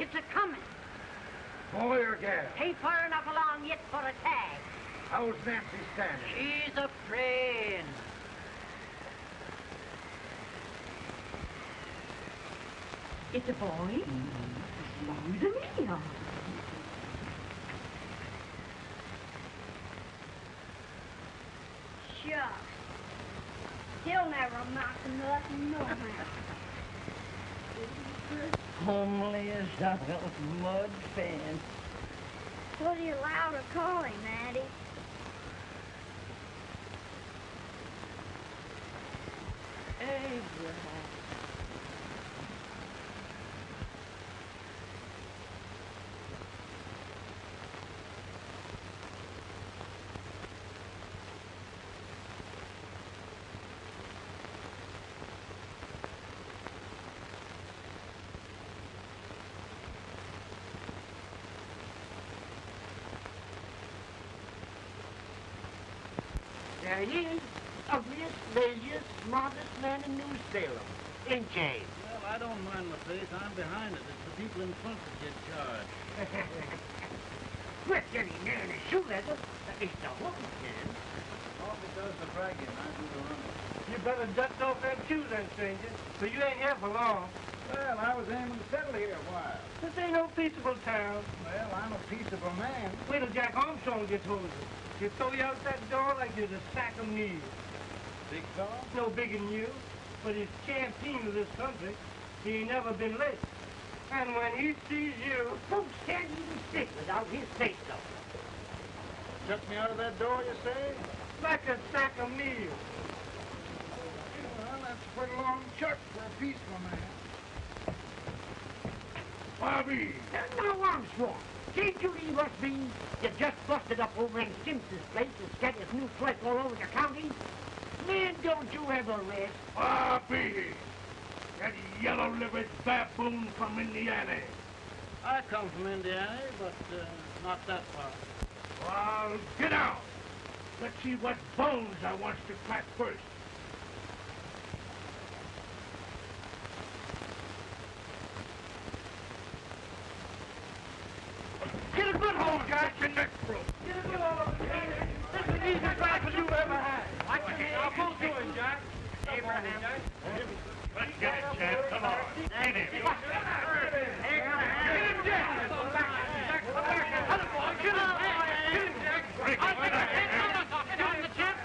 It's a-coming. Boy or gal? Ain't far enough along yet for a tag. How's Nancy standing? She's a praying. It's a boy? Long to me, all. Shucks. He'll never amount to nothing, no how. Homely as a little mud fan. What are you allowed to call him, Addie? Abraham. There he is, ugliest, laziest, smartest man in New Salem. Ain't Jay? Well, I don't mind my face. I'm behind it. It's the people in front that get charged. Quit getting near in his shoe leather. At least the woman can. All because the bragging, I do the running. You better dust off that shoe then, stranger, so you ain't here for long. Well, I was aiming to settle here a while. This ain't no peaceable town. Well, I'm a peaceable man. Wait till Jack Armstrong gets hold of you. He'll throw you out that door like you're a sack of meal. Big fellow? No bigger than you, but he's champion of this country. He ain't never been late. And when he sees you... Folks can't even stick without his say-so. Shut me out of that door, you say? like a sack of meal. Well, that's quite a long chart for a peaceful man. Bobby! Now, Armstrong, can't you leave us be? You just busted up over in Simpson's place and scattered new flesh all over the county. Man, don't you ever rest. Bobby! That yellow-livered baboon from Indiana. I come from Indiana, but not that far. Well, get out. Let's see what bones I wants to crack first. Get a good hold, guys. Get your neck broke. Get a good hold. This is the easiest rifle you ever had. I'll pull to him, Jack. Abraham. Let's get it, Chad. Come on. Get him. Get him, Jack. Other boy, get him. Get him, Jack. I'll take it. Give him the chance.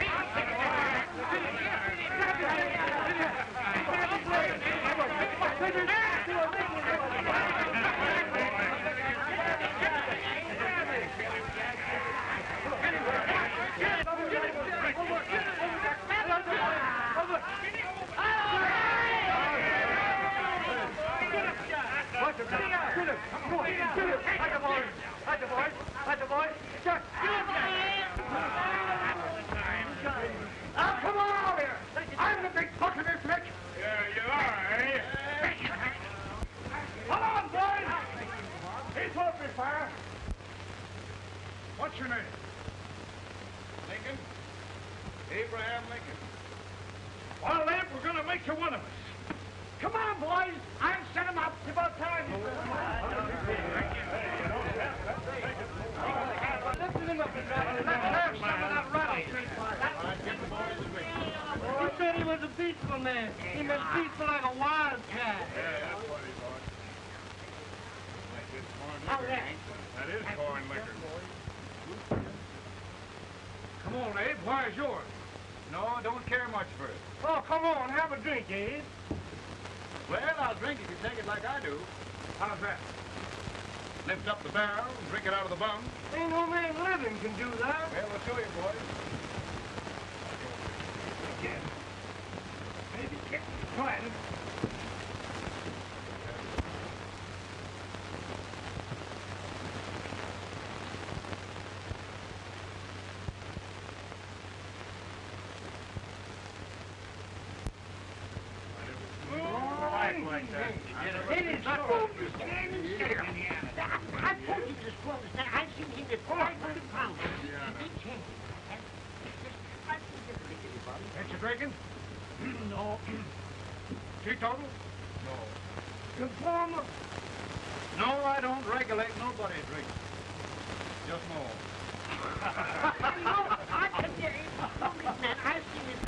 Come on out here! I'm the big buck of this mix! Yeah, you are, eh? Come on, boys! He's open fire! What's your name? Lincoln? Abraham Lincoln. Well, then, we're going to make you one of us. Come on, boys. I'll set him up. It's about time. Lifting him up and let's have some of that rattlesnake fire. He said he was a peaceful man. He meant peaceful like a wildcat. Yeah, that's what he was. Like this foreign liquor. That is foreign liquor. Come on, Abe. Why is yours? No, I don't care much for it. Oh, come on. Have a drink, Abe. Well, I'll drink if you take it like I do. How's that? Lift up the barrel and drink it out of the bung. Ain't no man living can do that. Well, we'll show you, boys. Again. Maybe can't try it. It is not I told you this was that I've seen him at 500 pounds. Big chance. Ain't you drinking? No. Teetotal? No. Informer? No, I don't regulate nobody's drink. Just more. No, I can hear you. No, man, I've seen it.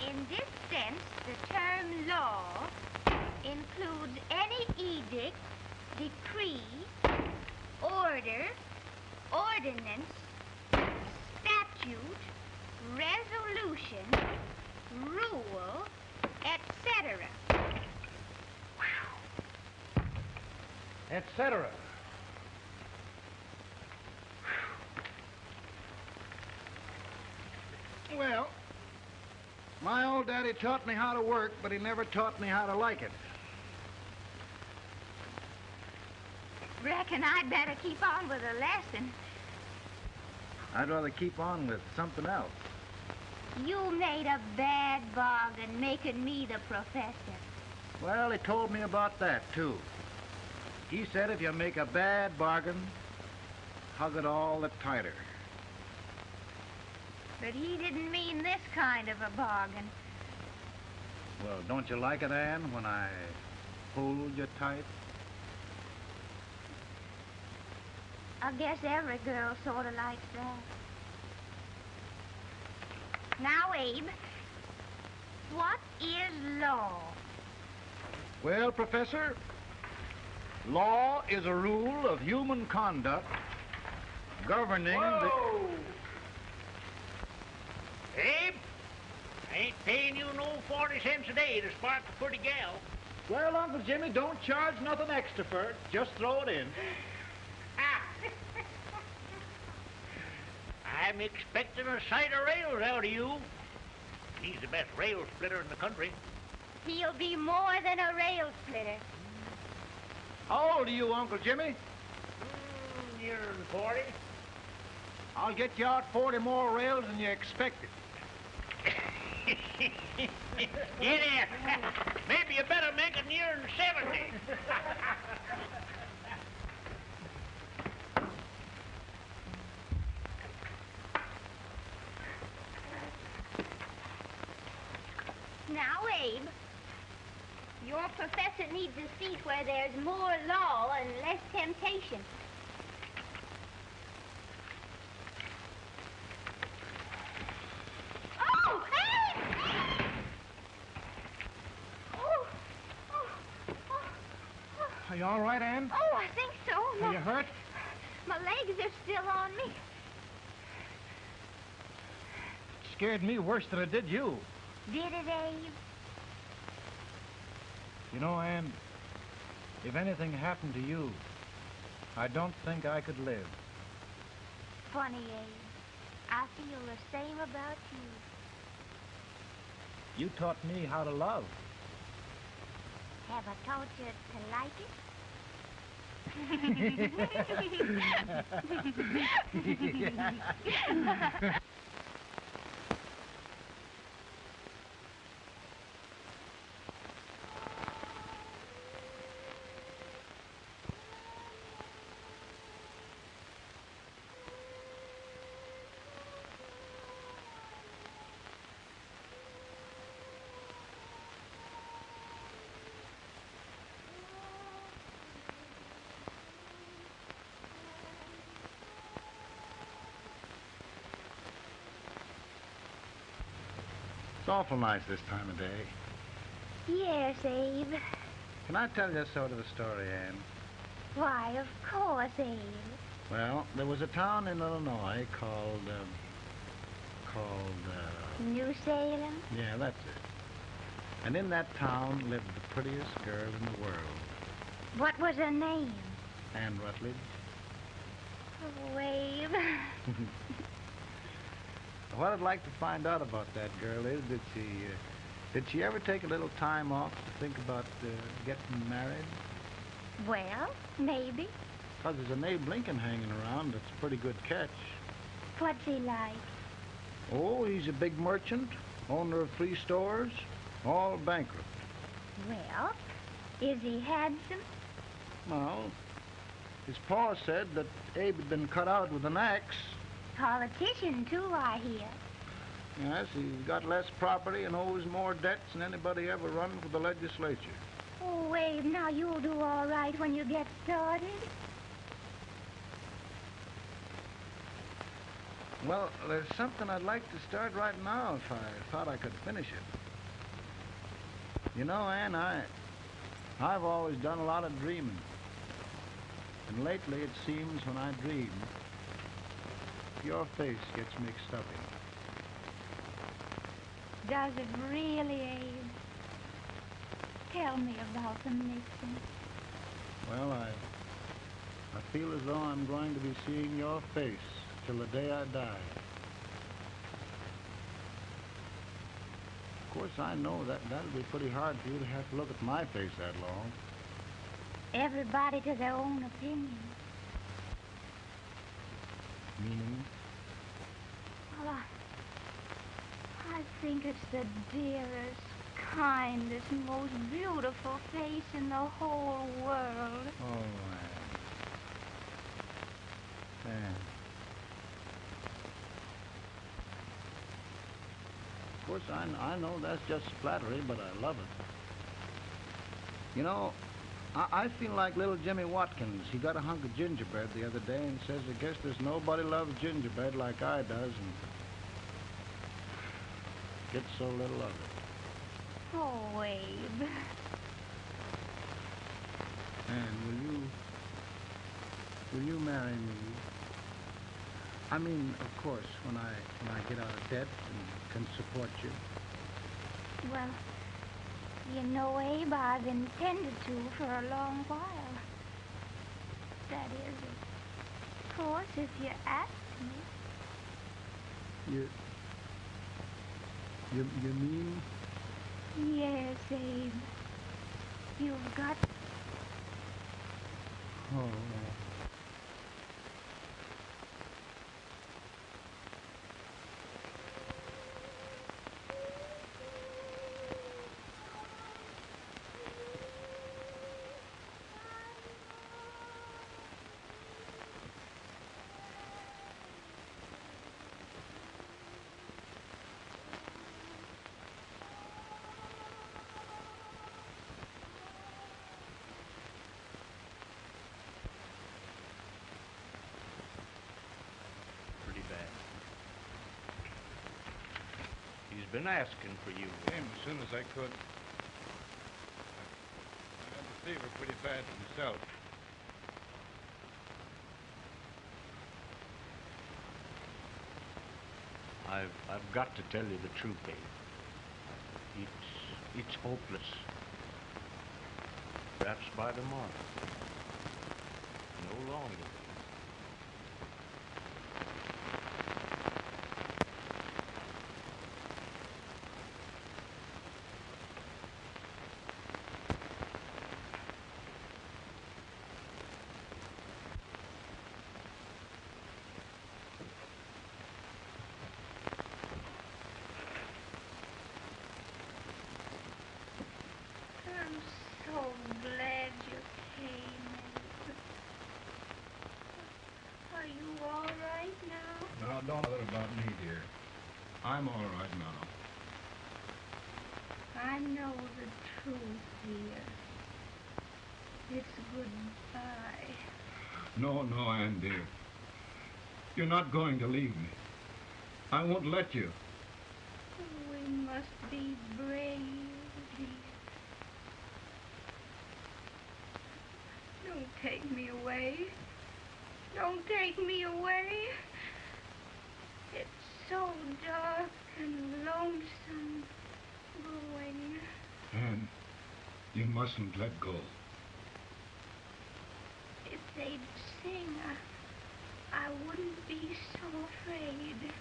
In this sense, the term law includes any edict, decree, order, ordinance, statute, resolution, rule, etc. Etc. Well, my old daddy taught me how to work, but he never taught me how to like it. Reckon I'd better keep on with the lesson. I'd rather keep on with something else. You made a bad bargain making me the professor. Well, he told me about that, too. He said if you make a bad bargain, hug it all the tighter. But he didn't mean this kind of a bargain. Well, don't you like it, Ann, when I hold you tight? I guess every girl sort of likes that. Now, Abe, what is law? Well, Professor, law is a rule of human conduct governing the... Abe, I ain't paying you no 40 cents a day to spark a pretty gal. Well, Uncle Jimmy, don't charge nothing extra for it. Just throw it in. I'm expecting a sight of rails out of you. He's the best rail splitter in the country. He'll be more than a rail splitter. How old are you, Uncle Jimmy? Nearer than 40. I'll get you out 40 more rails than you expected. Get in. Maybe you better make it nearer than 70. Now, Abe, your professor needs a seat where there's more law and less temptation. Oh, Abe! Oh, oh, oh, oh. Are you all right, Ann? Oh, I think so. Are you hurt? My legs are still on me. It scared me worse than it did you. Did it, Abe? You know, Ann, if anything happened to you, I don't think I could live. Funny, Abe. I feel the same about you. You taught me how to love. Have I taught you to like it? It's awful nice this time of day. Yes, Abe. Can I tell you sort of a story, Ann? Why, of course, Abe. Well, there was a town in Illinois called, New Salem? yeah, that's it. And in that town lived the prettiest girl in the world, What was her name? Ann Rutledge. Oh, Abe. What I'd like to find out about that girl is, did she ever take a little time off to think about getting married? Well, maybe. Because there's an Abe Lincoln hanging around that's a pretty good catch. What's he like? Oh, he's a big merchant, owner of 3 stores, all bankrupt. Well, is he handsome? Well, his pa said that Abe had been cut out with an axe. Politician, too, I hear. Yes, he's got less property and owes more debts than anybody ever run for the legislature. Oh, Abe, now you'll do all right when you get started. Well, there's something I'd like to start right now if I thought I could finish it. You know, Ann, I've always done a lot of dreaming. And lately it seems when I dream, your face gets mixed up in it. Does it really, Abe? Tell me about the mixing. Well, I feel as though I'm going to be seeing your face till the day I die. Of course, I know that'll be pretty hard for you to have to look at my face that long. Everybody to their own opinion. Meaning? Well, I think it's the dearest, kindest, most beautiful face in the whole world. Oh, Ann. Of course, I know that's just flattery, but I love it. You know, I feel like little Jimmy Watkins. He got a hunk of gingerbread the other day and says, I guess there's nobody loves gingerbread like I does, and gets so little of it. Oh, Abe. And will you marry me? I mean, of course, when I get out of debt and can support you. Well, you know, Abe, I've intended to for a long while. That is, of course, if you ask me. You mean? Yes, Abe. You've got... Oh. Pretty bad. He's been asking for you. Came as soon as I could. I had the fever pretty bad myself. I've got to tell you the truth, Abe. It's hopeless. Perhaps by tomorrow. No longer. I'm so glad you came, Abe. Are you all right now? Now, don't bother about me, dear. I'm all right now. I know the truth, dear. It's goodbye. No, Ann, dear. You're not going to leave me. I won't let you. We must be brave, dear. Don't take me away. Don't take me away. It's so dark and lonesome going. Ann, you mustn't let go. If they'd sing, I wouldn't be so afraid.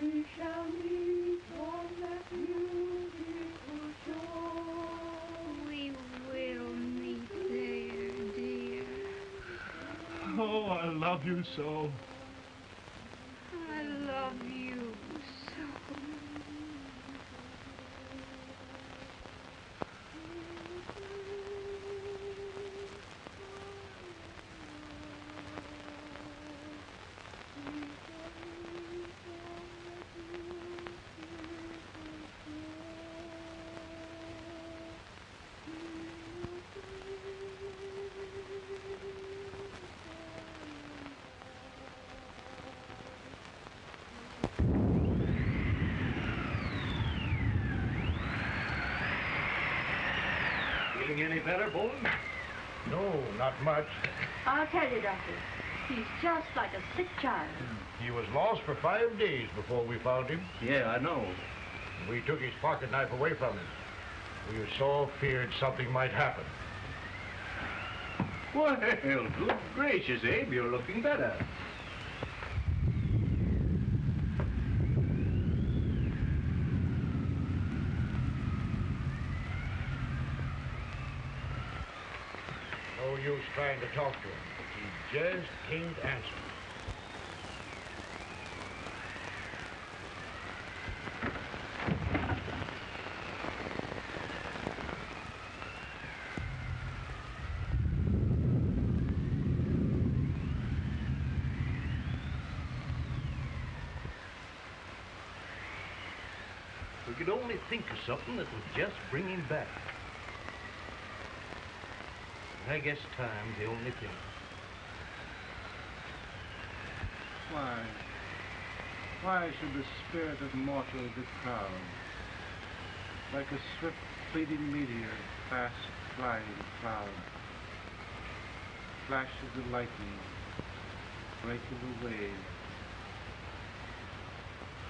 We shall meet on that beautiful shore. We will meet there, dear. Oh, I love you so. I love you so. feeling any better, Bones? No, not much. I'll tell you, Doctor. He's just like a sick child. He was lost for 5 days before we found him. Yeah, I know. We took his pocket knife away from him. We were so feared something might happen. Well, good gracious, Abe, you're looking better. No use trying to talk to him. He just can't answer. We could only think of something that would just bring him back. I guess time's the only thing. Why should the spirit of mortal be proud? Like a swift fleeting meteor, fast flying cloud. Flash of the lightning, break of the wave.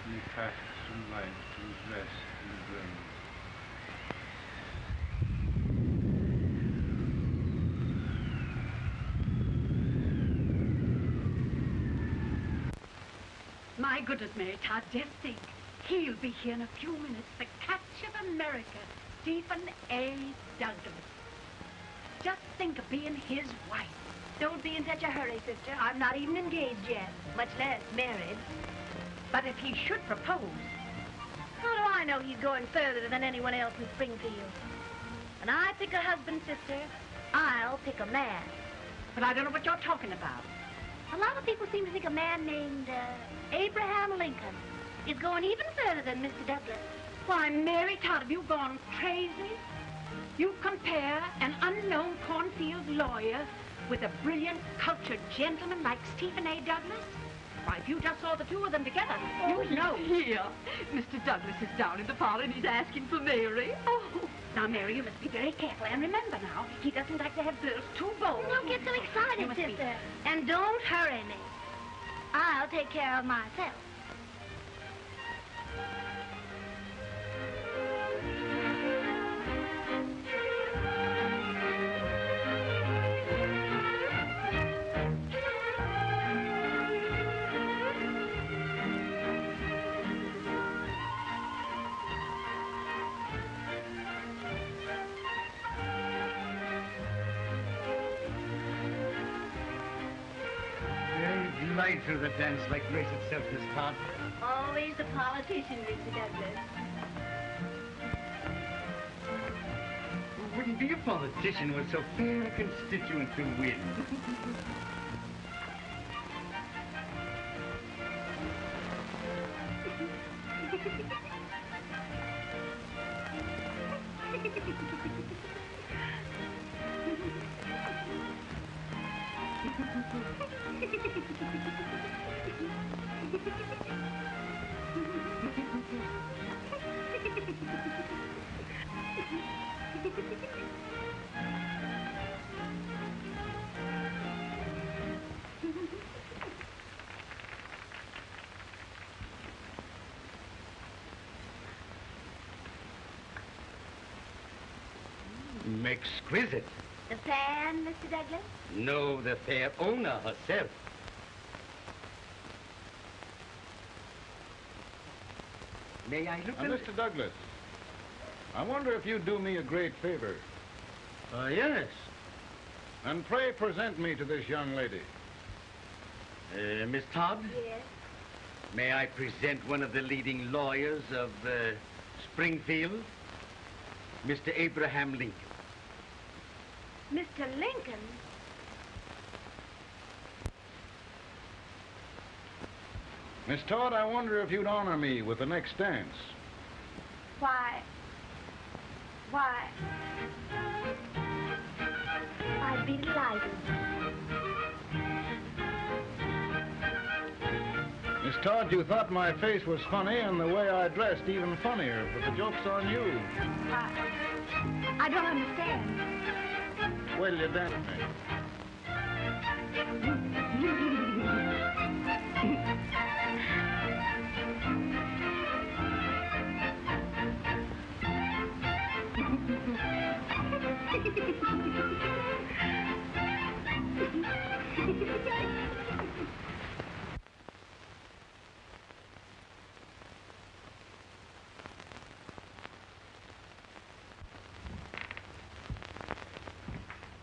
And he passes from life to his rest in the grave. My goodness, Mary Todd, just think. He'll be here in a few minutes. The catch of America, Stephen A. Douglas. Just think of being his wife. Don't be in such a hurry, sister. I'm not even engaged yet, much less married. But if he should propose... How do I know he's going further than anyone else in Springfield? When I pick a husband, sister, I'll pick a man. But I don't know what you're talking about. A lot of people seem to think a man named Abraham Lincoln is going even further than Mr. Douglas. Why, Mary Todd, have you gone crazy? You compare an unknown cornfield lawyer with a brilliant, cultured gentleman like Stephen A. Douglas? Why, if you just saw the two of them together, you'd know. Here, Mr. Douglas is down in the parlor and he's asking for Mary. Oh, now, Mary, you must be very careful. And remember now, he doesn't like to have girls too bold. Don't get so You excited, must be- sister. And don't hurry me. I'll take care of myself. Right through the dance like grace itself, Miss Todd. Always the politician, Mr. Douglas. Wouldn't be a politician with so fair a constituent to win. Exquisite. The fan, Mr. Douglas? No, the fair owner herself. May I look Now, Mr. Douglas, I wonder if you'd do me a great favor. Yes. And pray present me to this young lady. Miss Todd? Yes. May I present one of the leading lawyers of Springfield? Mr. Abraham Lincoln. Mr. Lincoln? Miss Todd, I wonder if you'd honor me with the next dance. Why, I'd be delighted. Miss Todd, you thought my face was funny and the way I dressed even funnier, but the joke's on you. I don't understand. Wait till you're done with me.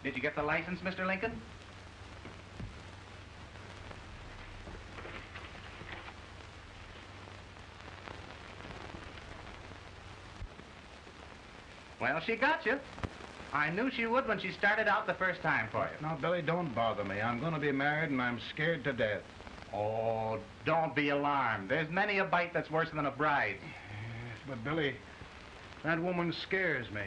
Did you get the license, Mr. Lincoln? Well, she got you. I knew she would when she started out the first time for you. Now, Billy, don't bother me. I'm going to be married, and I'm scared to death. Oh, don't be alarmed. There's many a bite that's worse than a bride. Yes, but, Billy, that woman scares me.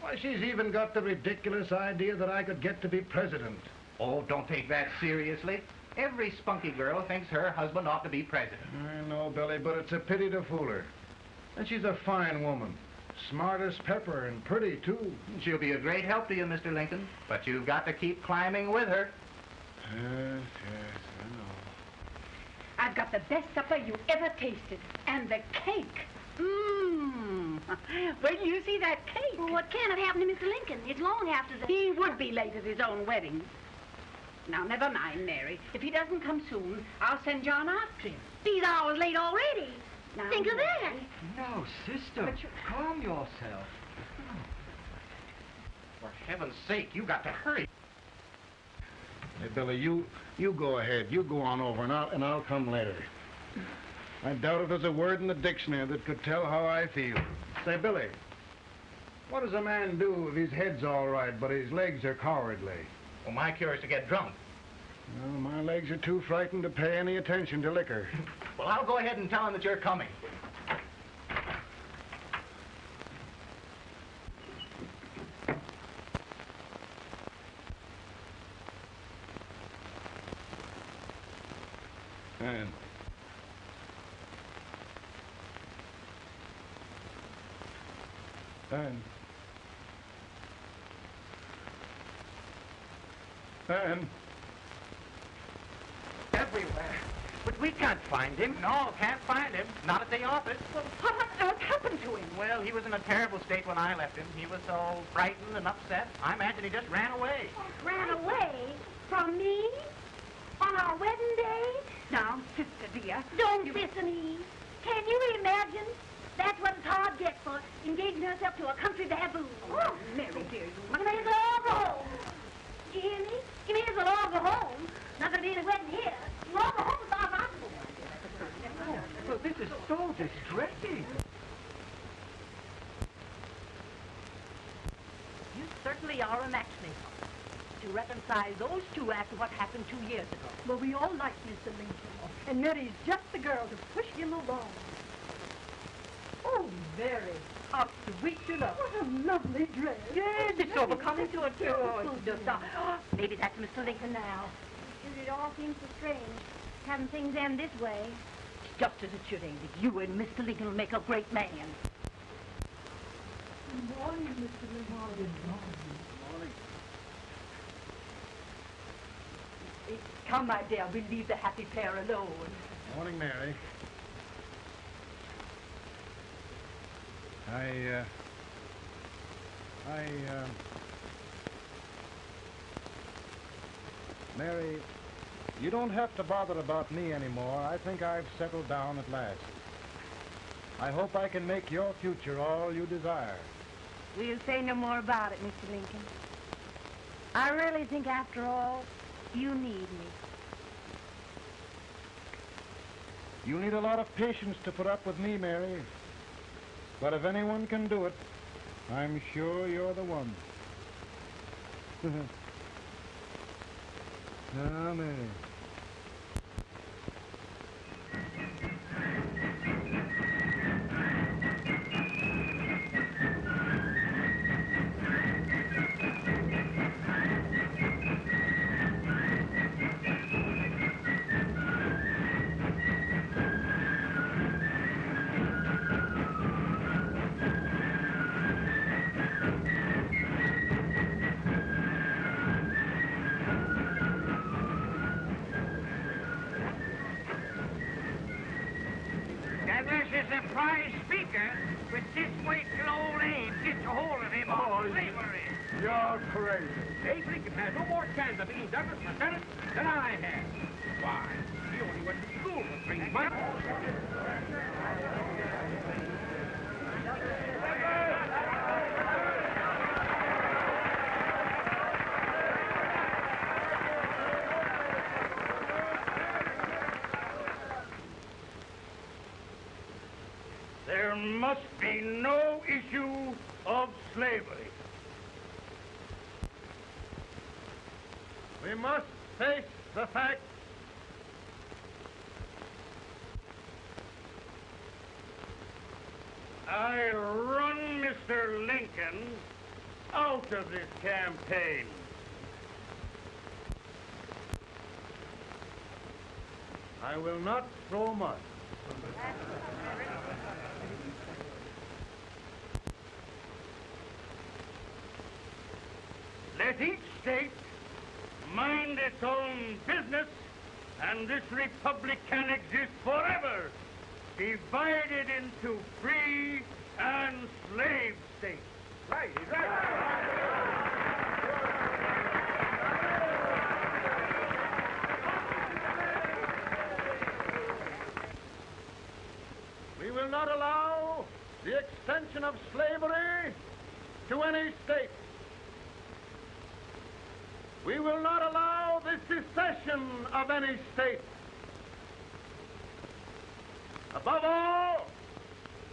Why, she's even got the ridiculous idea that I could get to be president. Oh, don't take that seriously. Every spunky girl thinks her husband ought to be president. I know, Billy, but it's a pity to fool her. And she's a fine woman. Smart as pepper and pretty, too. She'll be a great help to you, Mr. Lincoln. But you've got to keep climbing with her. Yes, I know. I've got the best supper you ever tasted. And the cake. Mmm. Wait till you see that cake. Well, what can have happened to Mr. Lincoln? It's long after the... He would be late at his own wedding. Now, never mind, Mary. If he doesn't come soon, I'll send John after him. He's hours late already. Now, Think of that. No, sister. Calm yourself. For heaven's sake, you got to hurry. Hey, Billy, you go ahead. You go on over, and I'll come later. I doubt if there's a word in the dictionary that could tell how I feel. Say, Billy, what does a man do if his head's all right, but his legs are cowardly? Well, my cure is to get drunk. Well, my legs are too frightened to pay any attention to liquor. Well, I'll go ahead and tell him that you're coming. And Everywhere. But we can't find him. No, can't find him. Not at the office. Well, what on earth happened to him? Well, he was in a terrible state when I left him. He was so frightened and upset. I imagine he just ran away. Ran away from me? On our wedding day? Now, sister dear. Don't listen, Eve. Can you imagine? That's what it's hard get for engaging herself to a country baboon. Oh, Mary dear, You may as well all go home. You hear me? You may as well all go home. Not gonna be any wedding here. You all go home as far as I'm concerned. Well, this is so distressing. You certainly are a matchmaker. To reconcile those two after what happened 2 years ago. Well, we all like Mr. Lincoln. And Mary's just the girl to push him along. Oh, Mary, how sweet you look. What a lovely dress. Yes, it's overcoming to it, too. Maybe that's Mr. Lincoln now. It all seems so strange, having things end this way. It's just as it should end. You and Mr. Lincoln will make a great man. Good morning, Mr. Lincoln. morning. Come, my dear, we'll leave the happy pair alone. Morning, Mary. Mary, you don't have to bother about me anymore. I think I've settled down at last. I hope I can make your future all you desire. We'll say no more about it, Mr. Lincoln. I really think, after all, you need me. You need a lot of patience to put up with me, Mary. But if anyone can do it, I'm sure you're the one. Now, Mary. prize speaker, but this way till old Abe gets a hold of him on slavery. You're crazy. Abe Lincoln had no more chance of being Douglas for Senate than I had. Why, he only went to school for 3 months. There must be no issue of slavery. We must face the fact I run Mr. Lincoln out of this campaign. I will not throw mud. Let each state mind its own business, and this republic can exist forever, divided into free and slave states. Right, he's right. We will not allow the extension of slavery to any state. We will not allow the secession of any state. Above all,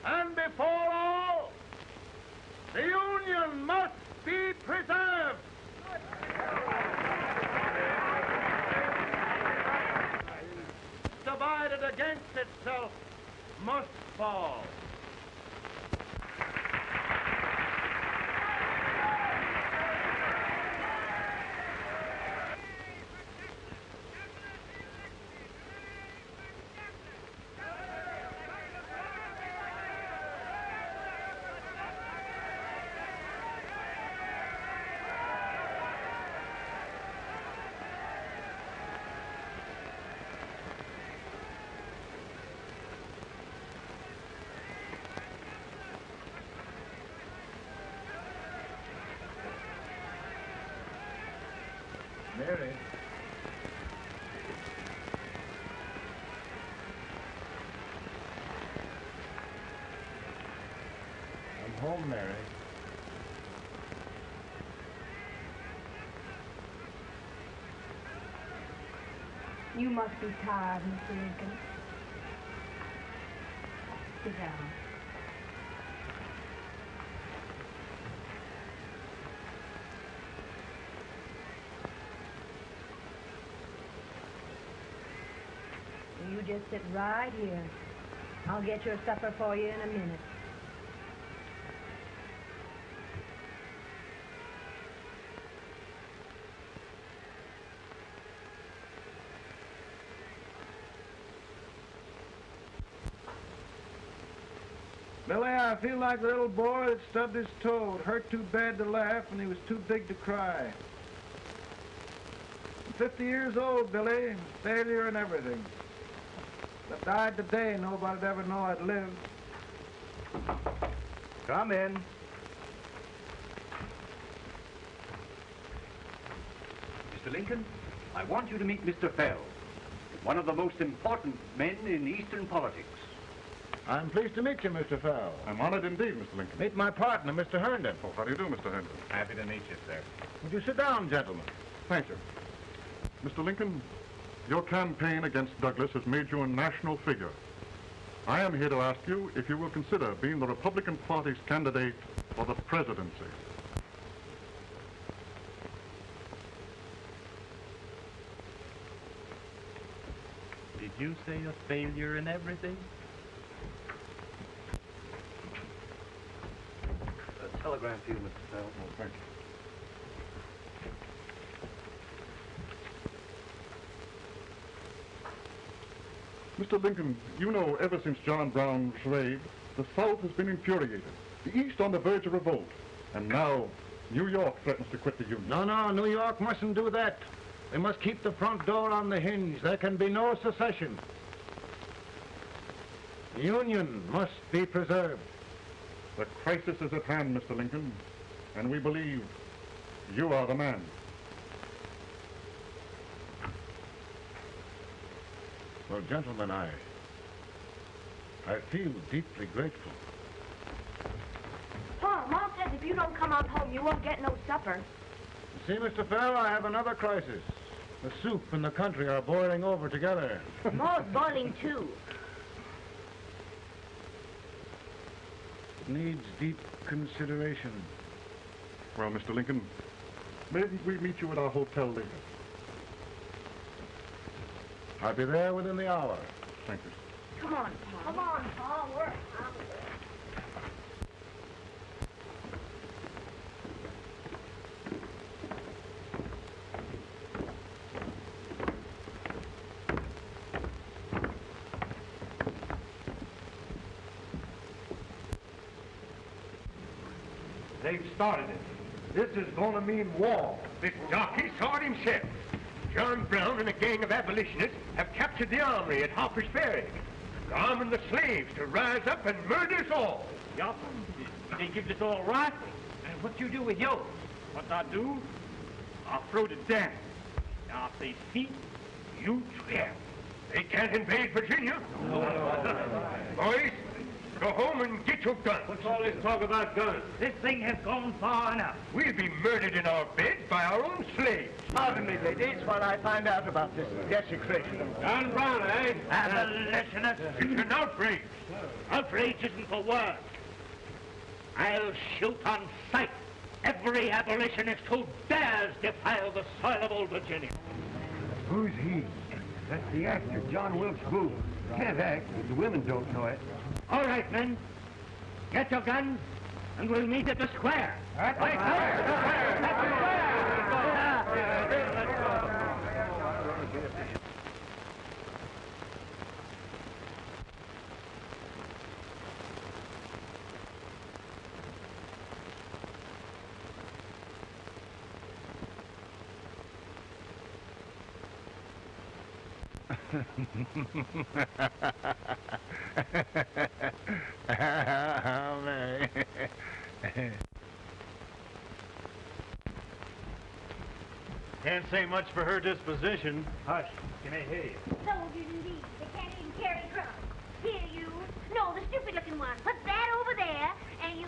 and before all, the Union must be preserved. Divided against itself must fall. Mary. I'm home, Mary. You must be tired, Mr. Lincoln. Sit down. You just sit right here. I'll get your supper for you in a minute. Billy, I feel like the little boy that stubbed his toe. It hurt too bad to laugh, and he was too big to cry. I'm 50 years old, Billy. Failure and everything. If I died today, nobody'd ever know I'd lived. Come in. Mr. Lincoln, I want you to meet Mr. Fell, one of the most important men in Eastern politics. I'm pleased to meet you, Mr. Fell. I'm honored indeed, Mr. Lincoln. Meet my partner, Mr. Herndon. Oh, how do you do, Mr. Henry? Happy to meet you, sir. Would you sit down, gentlemen? Thank you. Mr. Lincoln, your campaign against Douglas has made you a national figure. I am here to ask you if you will consider being the Republican Party's candidate for the presidency. Did you say a failure in everything? A telegram for you, Mr. Fell. Oh, thank you. Mr. Lincoln, you know, ever since John Brown was raised, the South has been infuriated, the East on the verge of revolt, and now New York threatens to quit the Union. No, New York mustn't do that. They must keep the front door on the hinge. There can be no secession. The Union must be preserved. The crisis is at hand, Mr. Lincoln, and we believe you are the man. Well, gentlemen, I feel deeply grateful. Pa, Mom says if you don't come on home, you won't get no supper. See, Mr. Fell, I have another crisis. The soup and the country are boiling over together. Ma's boiling too. It needs deep consideration. Well, Mr. Lincoln, maybe we meet you at our hotel later. I'll be there within the hour. Thank you. Come on, Pa. Come on, Pa. We're They've started it. This is going to mean war. This darky saw it himself. John Brown and a gang of abolitionists have captured the armory at Harper's Ferry. They're arming the slaves to rise up and murder us all. Yup. They give us all rifles. And what you do with yours? What I do? I'll throw the damn. Now, if they see, you trap. They can't invade Virginia. Boys, go home and get your guns. What's all this talk about guns? This thing has gone far enough. We'll be murdered in our beds by our own slaves. Pardon me, ladies, while I find out about this desecration. John Brown, eh? Abolitionists. It's an outrage. Outrage isn't the word. I'll shoot on sight every abolitionist who dares defile the soil of old Virginia. Who's he? That's the actor, John Wilkes Booth. Can't act, but the women don't know it. All right, men. Get your guns, and we'll meet at the square. At the square! Mary. Can't say much for her disposition. Hush. Can I hear you? Soldiers indeed. They can't even carry drums. Here, you. No, the stupid-looking one. Put that over there, and you...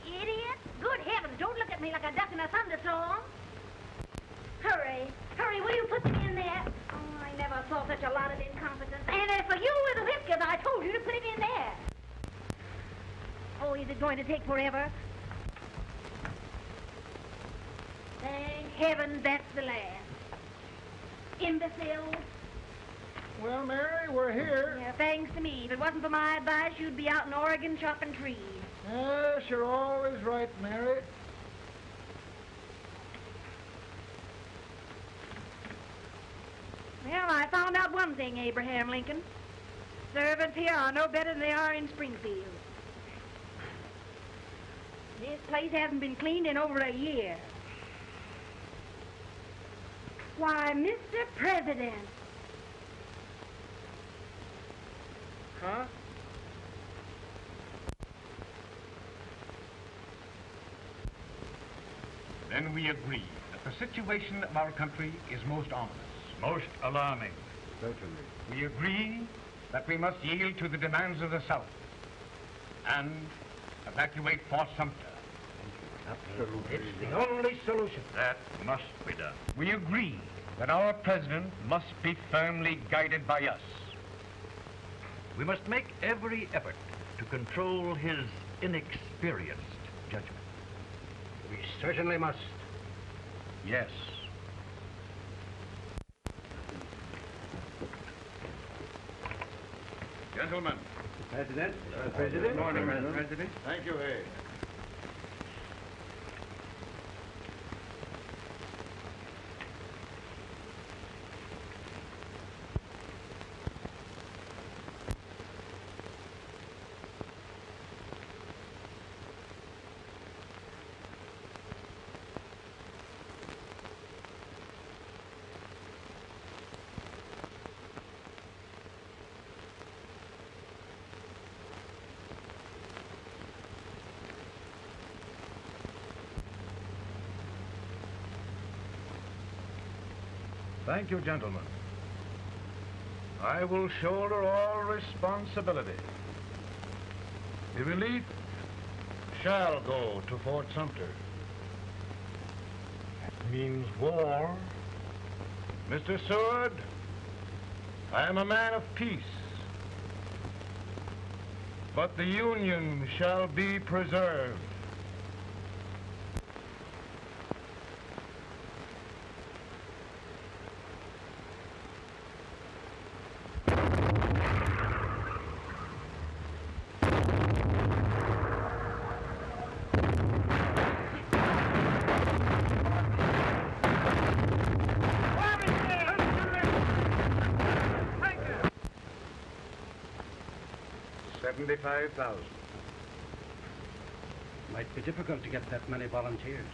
Idiot. Good heavens, don't look at me like a duck in a thunderstorm. Hurry. Hurry, will you put them in there? Oh, I never saw such a lot of incompetence. And as for you with the whiskers, I told you to put it in there. Oh, is it going to take forever? Thank heaven that's the last. Imbeciles. Well, Mary, we're here. Yeah, thanks to me. If it wasn't for my advice, you'd be out in Oregon chopping trees. Yes, you're always right, Mary. Well, I found out one thing, Abraham Lincoln. Servants here are no better than they are in Springfield. This place hasn't been cleaned in over a year. Why, Mr. President. Huh? Then we agree that the situation of our country is most ominous. Most alarming. Certainly. We agree that we must yield to the demands of the South and evacuate Fort Sumter. Absolutely. It's the only solution. That must be done. We agree that our president must be firmly guided by us. We must make every effort to control his inexperienced judgment. We certainly must. Yes. Gentlemen. President. President. Good morning, President. Thank you, Hay. Thank you, gentlemen. I will shoulder all responsibility. The relief shall go to Fort Sumter. That means war. Mr. Seward, I am a man of peace. But the Union shall be preserved. $75,000. Might be difficult to get that many volunteers.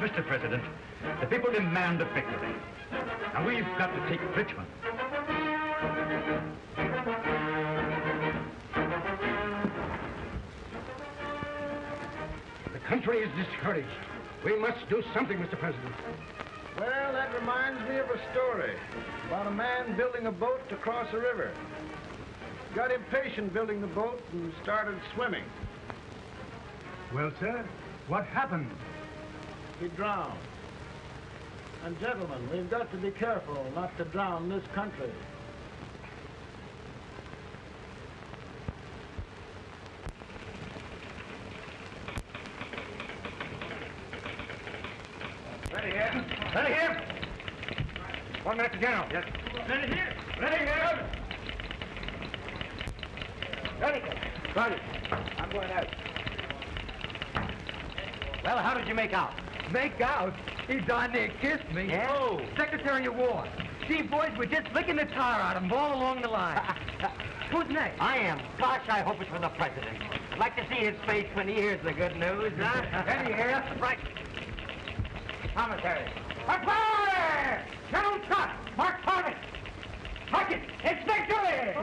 Mr. President, the people demand a victory. And we've got to take Richmond. The country is discouraged. We must do something, Mr. President. Well, that reminds me of a story about a man building a boat to cross a river. Got impatient building the boat and started swimming. Well, sir, what happened? He drowned. And gentlemen, we've got to be careful not to drown this country. Ready here. Ready here. One minute to general. Yes. Ready here. Ready here. Ready. Got it. I'm going out. Well, how did you make out? Make out? He darn near kissed me. Yeah? Oh, Secretary of War. See, boys, we're just licking the tar out of him all along the line. Who's next? I am. Gosh, I hope it's for the president. I'd like to see his face when he hears the good news, huh? Ready here. Right. Commissary. Fire! General Scott! Mark target! Target! It's victory!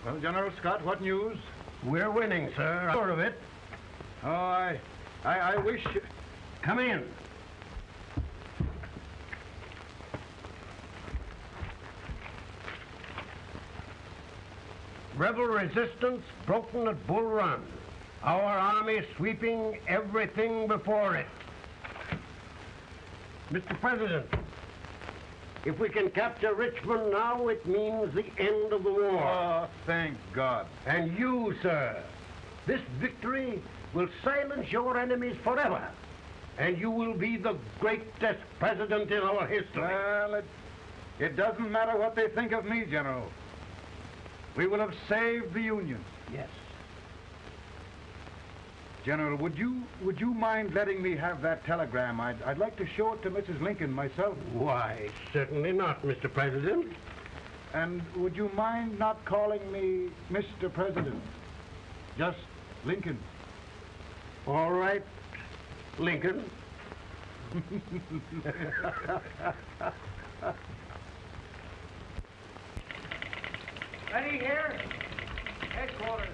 Well, General Scott, what news? We're winning, sir. I'm sure of it. Oh, I wish... Come in. Rebel resistance broken at Bull Run. Our army sweeping everything before it. Mr. President, if we can capture Richmond now, it means the end of the war. Oh, thank God. And you, sir, this victory will silence your enemies forever. And you will be the greatest president in our history. Well, it doesn't matter what they think of me, General. We will have saved the Union. Yes. General, would you mind letting me have that telegram? I'd like to show it to Mrs. Lincoln myself. Why, certainly not, Mr. President. And would you mind not calling me Mr. President? Just Lincoln. All right, Lincoln. Ready here? Headquarters.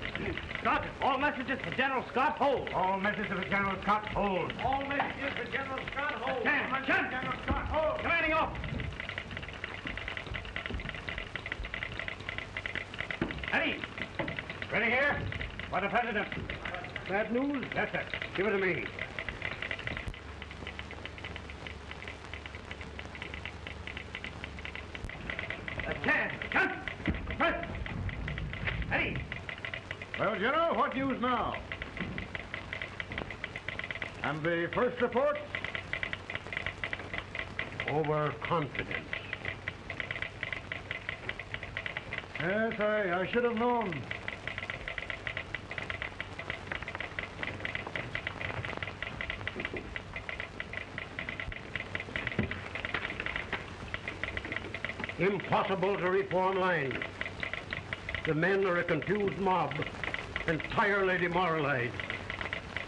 Scott, all messages for General Scott, hold. All messages for General Scott, hold. All messages for General Scott, hold. Stand. General Scott, hold. Commanding officer. Ready? Ready here? For the President. Bad news? Yes, sir. Give it to me. Attention! President. Ready? Well, General, what news now? And the first report? Overconfidence. Yes, I should have known. Impossible to reform lines. The men are a confused mob, entirely demoralized.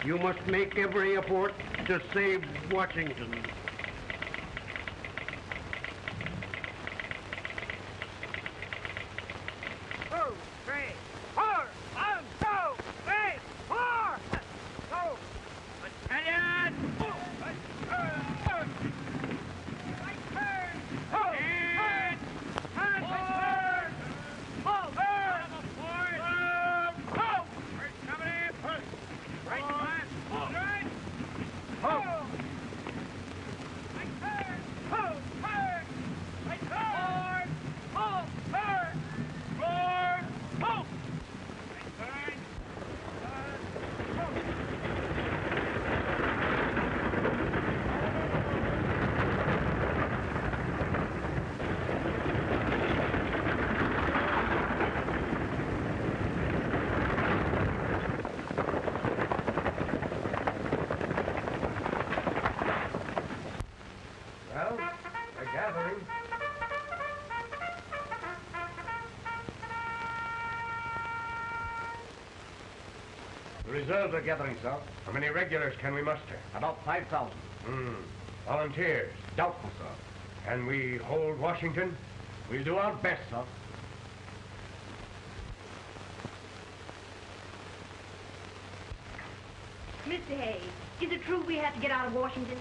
You must make every effort to save Washington. The reserves are gathering, sir. How many regulars can we muster? About 5,000. Volunteers? Doubtful, sir. Can we hold Washington? We'll do our best, sir. Mr. Hayes, is it true we have to get out of Washington?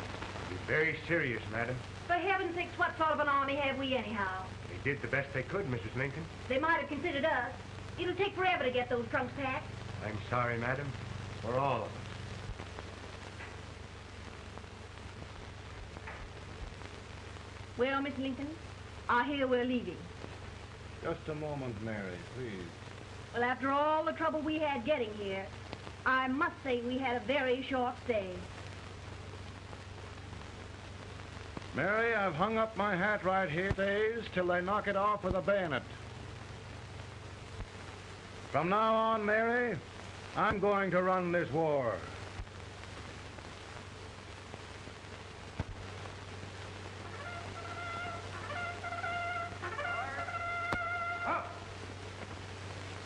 It's very serious, madam. For heaven's sakes, what sort of an army have we anyhow? They did the best they could, Mrs. Lincoln. They might have considered us. It'll take forever to get those trunks packed. I'm sorry, madam, for all of us. Well, Miss Lincoln, I hear we're leaving. Just a moment, Mary, please. Well, after all the trouble we had getting here, I must say we had a very short stay. Mary, I've hung up my hat right here days till they knock it off with a bayonet. From now on, Mary, I'm going to run this war. Up!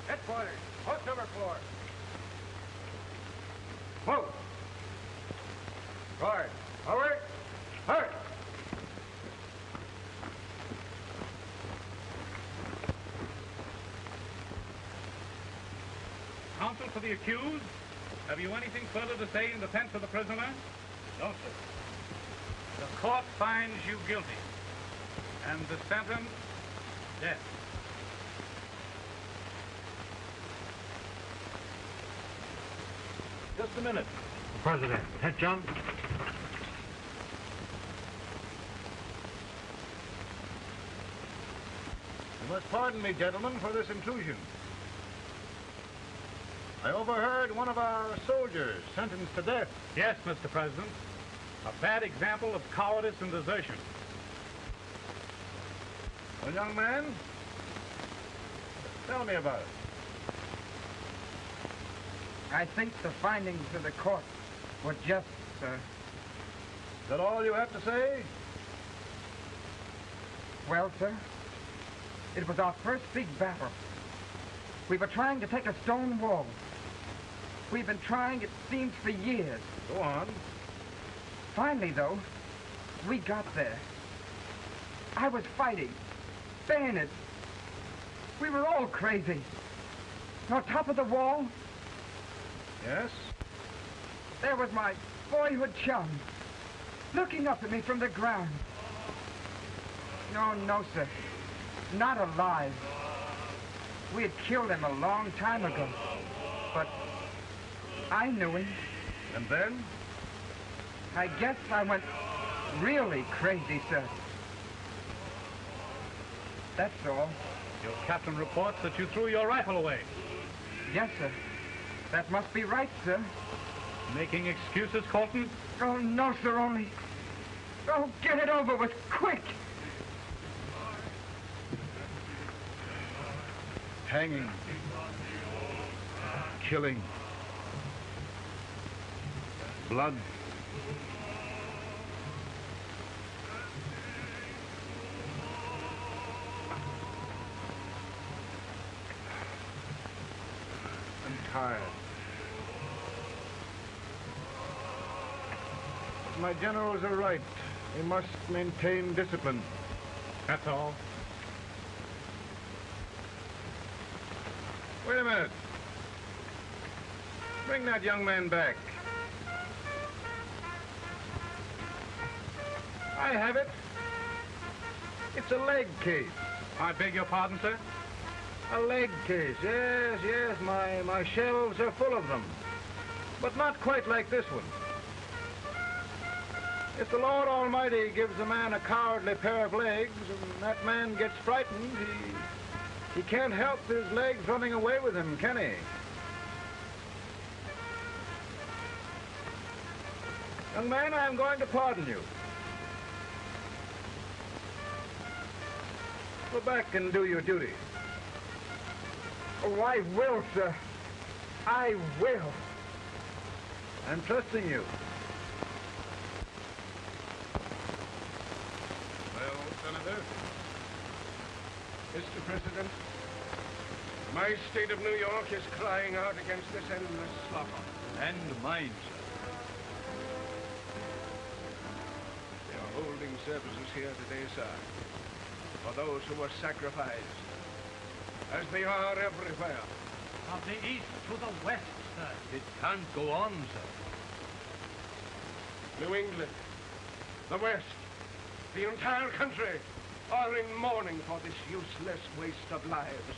Headquarters, post number 4. Move! Guard, forward, hurry! for the accused. Have you anything further to say in defense of the prisoner? No, sir. The court finds you guilty. And the sentence, death. Just a minute. President, attention. You must pardon me, gentlemen, for this intrusion. I overheard one of our soldiers sentenced to death. Yes, Mr. President. A bad example of cowardice and desertion. Well, young man, tell me about it. I think the findings of the court were just, sir. Is that all you have to say? Well, sir, it was our first big battle. We were trying to take a stone wall. We've been trying, it seems, for years. Go on. Finally, though, we got there. I was fighting, bayonets. We were all crazy. On top of the wall, yes, there was my boyhood chum, looking up at me from the ground. No, sir. Not alive. We had killed him a long time ago. But I knew him. And then? I guess I went really crazy, sir. That's all. Your captain reports that you threw your rifle away. Yes, sir. That must be right, sir. Making excuses, Colton? Oh, no, sir, only... Oh, get it over with, quick! Hanging. Killing. Blood. I'm tired. My generals are right. We must maintain discipline. That's all. Wait a minute. Bring that young man back. I have it. It's a leg case. I beg your pardon, sir? A leg case, yes. My shelves are full of them. But not quite like this one. If the Lord Almighty gives a man a cowardly pair of legs and that man gets frightened, he can't help his legs running away with him, can he? Young man, I'm going to pardon you. Go back and do your duty. Oh, I will, sir. I will. I'm trusting you. Well, Senator, Mr. President, my state of New York is crying out against this endless slaughter. And mine, sir. They are holding services here today, sir, for those who were sacrificed, as they are everywhere. From the east to the west, sir. It can't go on, sir. New England, the West, the entire country are in mourning for this useless waste of lives.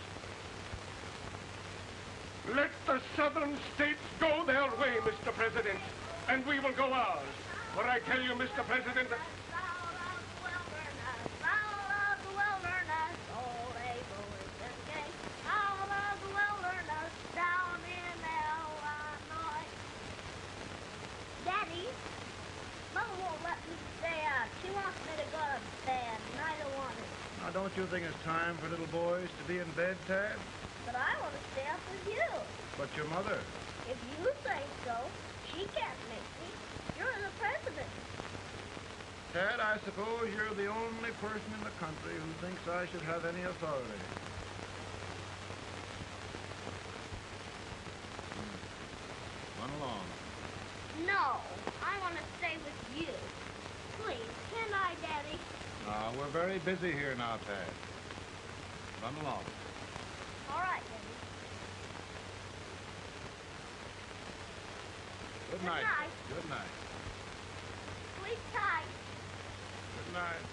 Let the southern states go their way, Mr. President, and we will go ours. For I tell you, Mr. President, Daddy, Mother won't let me stay out. She wants me to go to bed, and I don't want it. Now, don't you think it's time for little boys to be in bed, Tad? But I want to stay up with you. But your mother? If you say so, she can't make me. You're the president. Tad, I suppose you're the only person in the country who thinks I should have any authority. Run along. No, I want to stay with you. Please, can I, Daddy? We're very busy here now, Tad. Run along. All right, Daddy. Good night. Good night. Sleep tight. Good night.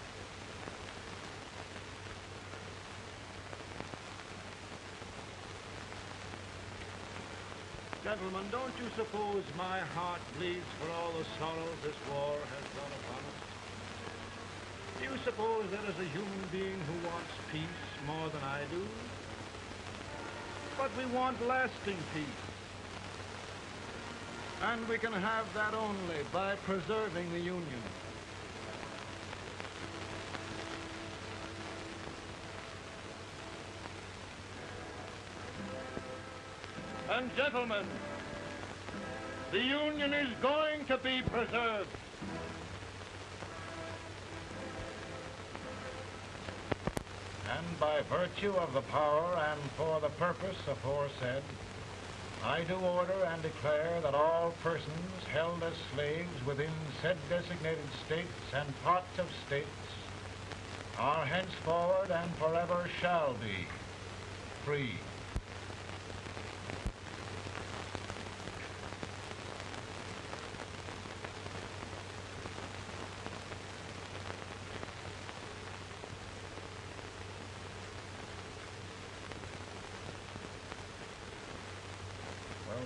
Gentlemen, don't you suppose my heart bleeds for all the sorrows this war has brought upon us? Do you suppose there is a human being who wants peace more than I do? But we want lasting peace. And we can have that only by preserving the Union. And gentlemen, the Union is going to be preserved. And by virtue of the power and for the purpose aforesaid, I do order and declare that all persons held as slaves within said designated states and parts of states are henceforward and forever shall be free.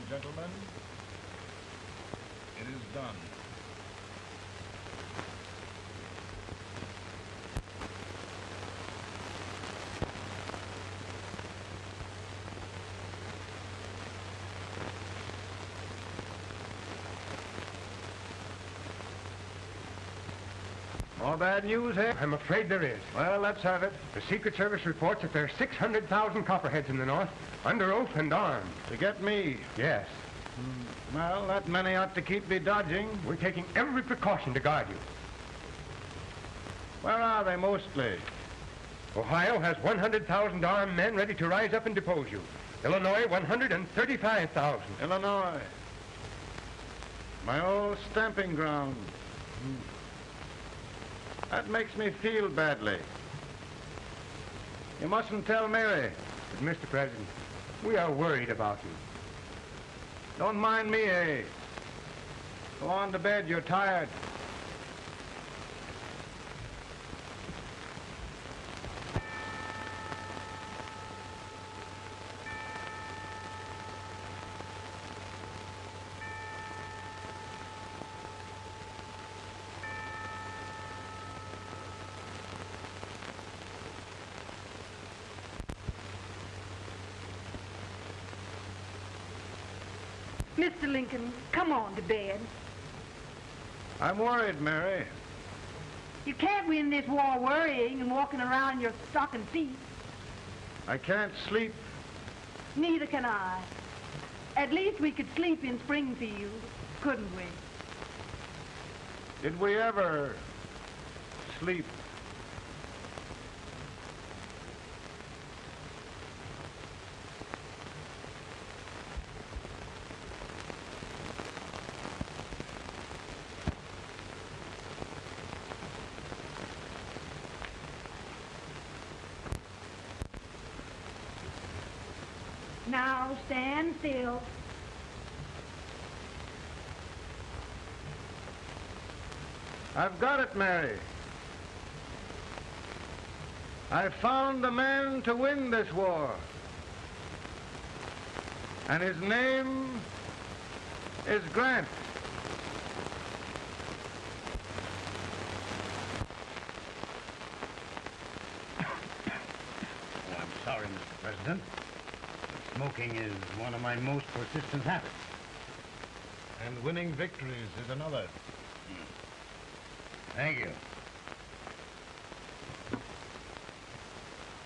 Gentlemen, it is done. More bad news, eh? I'm afraid there is. Well, let's have it. The Secret Service reports that there are 600,000 copperheads in the North, under oath and armed. To get me? Yes. Well, that many ought to keep me dodging. We're taking every precaution to guard you. Where are they mostly? Ohio has 100,000 armed men ready to rise up and depose you. Illinois, 135,000. Illinois. My old stamping ground. That makes me feel badly. You mustn't tell Mary. But, Mr. President, we are worried about you. Don't mind me, eh? Go on to bed. You're tired. Mr. Lincoln, come on to bed. I'm worried, Mary. You can't win this war worrying and walking around in your stocking feet. I can't sleep. Neither can I. At least we could sleep in Springfield, couldn't we? Did we ever sleep? Now stand still. I've got it, Mary. I found the man to win this war. And his name is Grant. Oh, I'm sorry, Mr. President. Smoking is one of my most persistent habits. And winning victories is another. Thank you.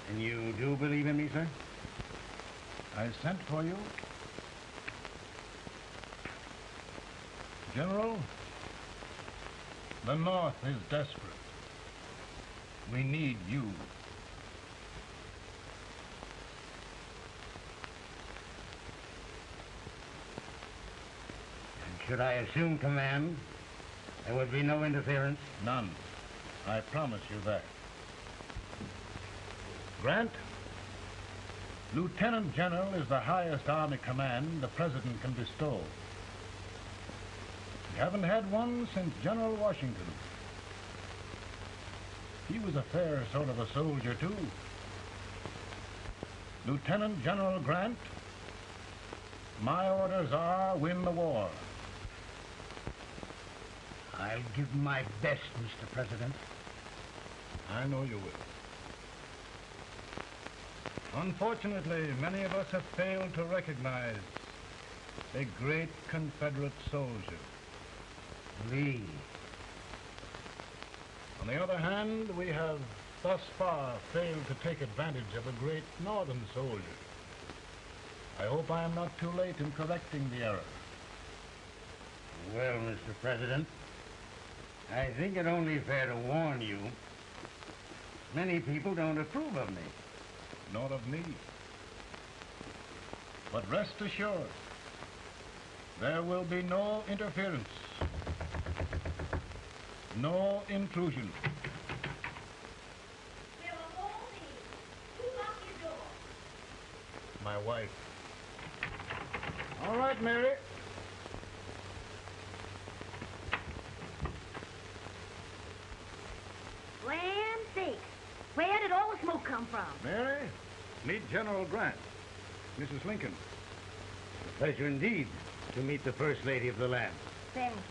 And you do believe in me, sir? I sent for you. General, the North is desperate. We need you. Should I assume command, there would be no interference? None. I promise you that. Grant, Lieutenant General is the highest army command the President can bestow. haven't had one since General Washington. He was a fair sort of a soldier, too. Lieutenant General Grant, my orders are win the war. I'll give my best, Mr. President. I know you will. Unfortunately, many of us have failed to recognize a great Confederate soldier, Lee. On the other hand, we have thus far failed to take advantage of a great Northern soldier. I hope I am not too late in correcting the error. Well, Mr. President, I think it only fair to warn you. Many people don't approve of me. Nor of me. But rest assured, there will be no interference, no intrusion. My wife. All right, Mary. Land sakes, where did all the smoke come from? Mary, meet General Grant, Mrs. Lincoln. A pleasure indeed to meet the First Lady of the land. Thank you.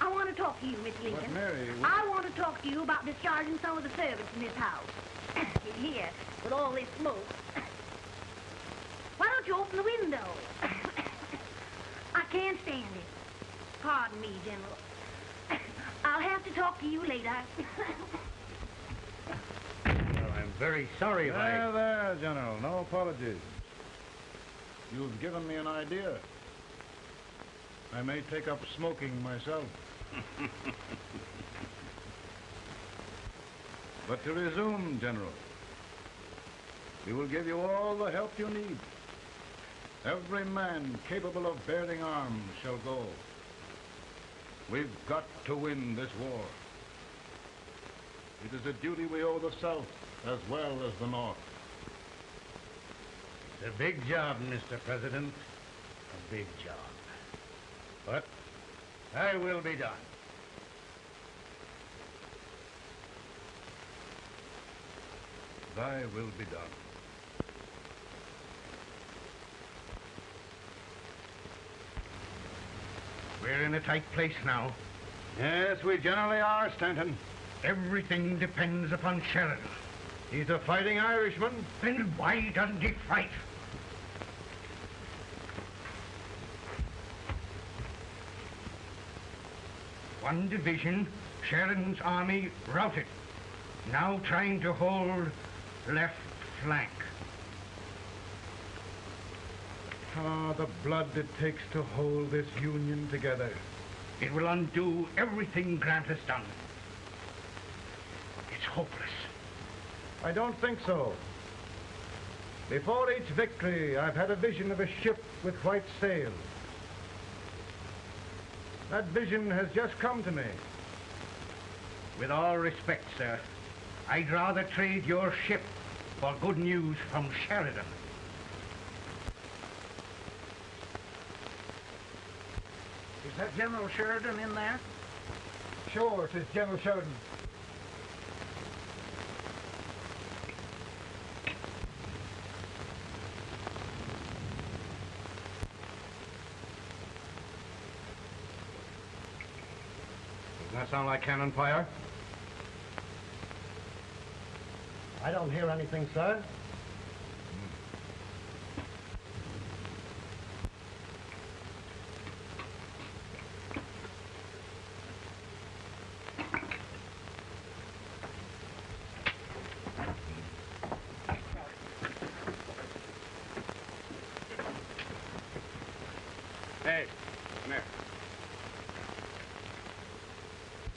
I want to talk to you, Miss Lincoln. But Mary... I want to talk to you about discharging some of the servants in this house. In here, with all this smoke. Why don't you open the window? I can't stand it. Pardon me, General. I'll have to talk to you later. Well, I'm very sorry if There, General. No apologies. You've given me an idea. I may take up smoking myself. But to resume, General, we will give you all the help you need. Every man capable of bearing arms shall go. We've got to win this war. It is a duty we owe the South as well as the North. It's a big job, Mr. President. A big job. But I will be done. Thy will be done. We're in a tight place now. Yes, we generally are, Stanton. Everything depends upon Sheridan. He's a fighting Irishman. Then why doesn't he fight? One division, Sheridan's army, routed. Now trying to hold left flank. Ah, the blood it takes to hold this Union together. It will undo everything Grant has done. It's hopeless. I don't think so. Before each victory, I've had a vision of a ship with white sails. That vision has just come to me. With all respect, sir, I'd rather trade your ship for good news from Sheridan. Is that General Sheridan in there? Sure, it is General Sheridan. Doesn't that sound like cannon fire? I don't hear anything, sir. Hey, come here.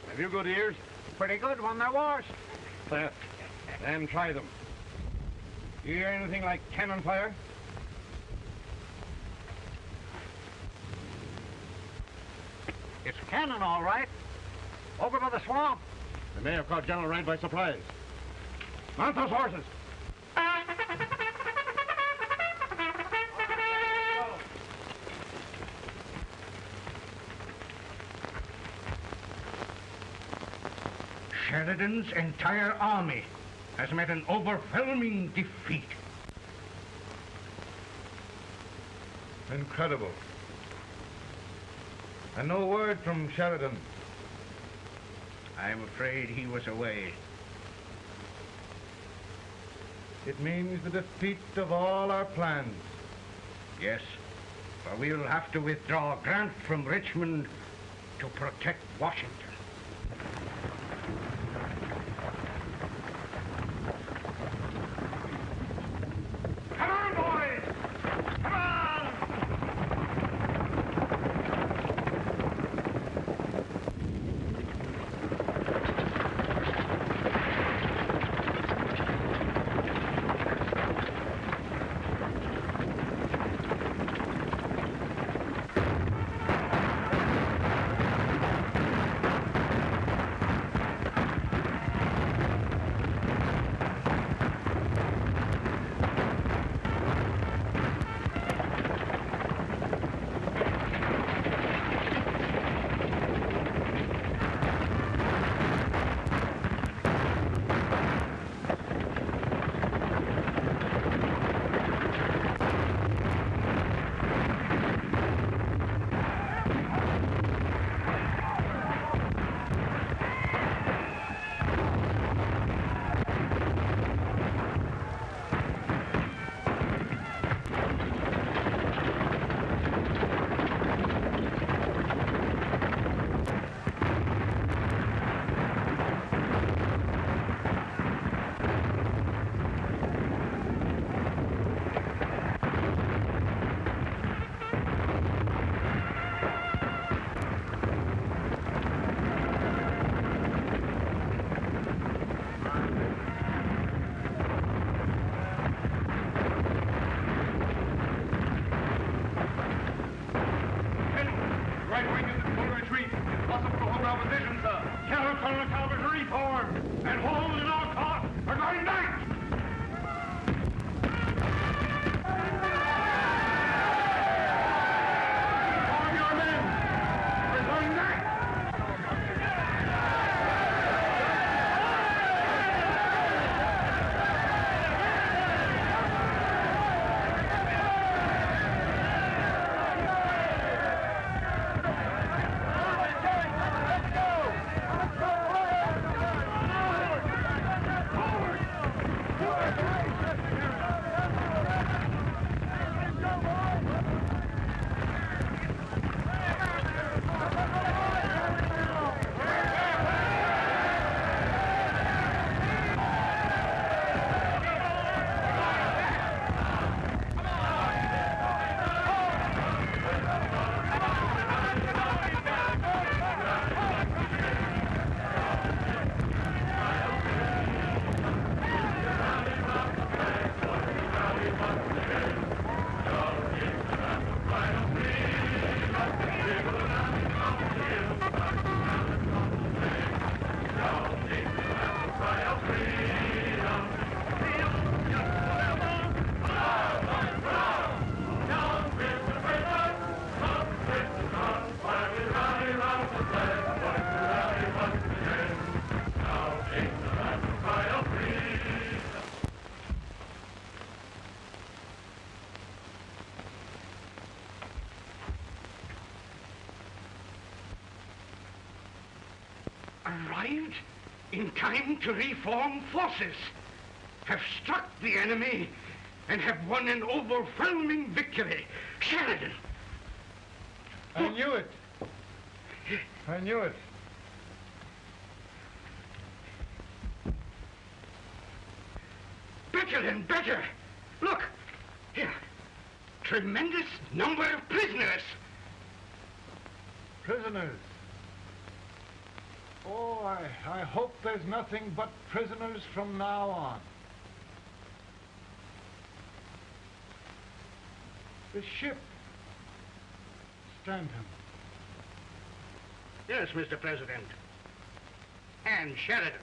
Have you good ears? Pretty good when they're washed. Then try them. You hear anything like cannon fire? It's cannon, all right. Over by the swamp. They may have caught General Grant by surprise. Mount those horses. Sheridan's entire army has met an overwhelming defeat. Incredible. And no word from Sheridan. I'm afraid he was away. It means the defeat of all our plans. Yes, for we'll have to withdraw Grant from Richmond to protect Washington. Come on, boys! Come on! Arrived in time to reform forces, have struck the enemy, and have won an overwhelming victory. Sheridan! I knew it. I knew it. Better and better. Look, here. Tremendous number of prisoners. Prisoners? Oh, I hope there's nothing but prisoners from now on. The ship. Stanton. Yes, Mr. President. And Sheridan.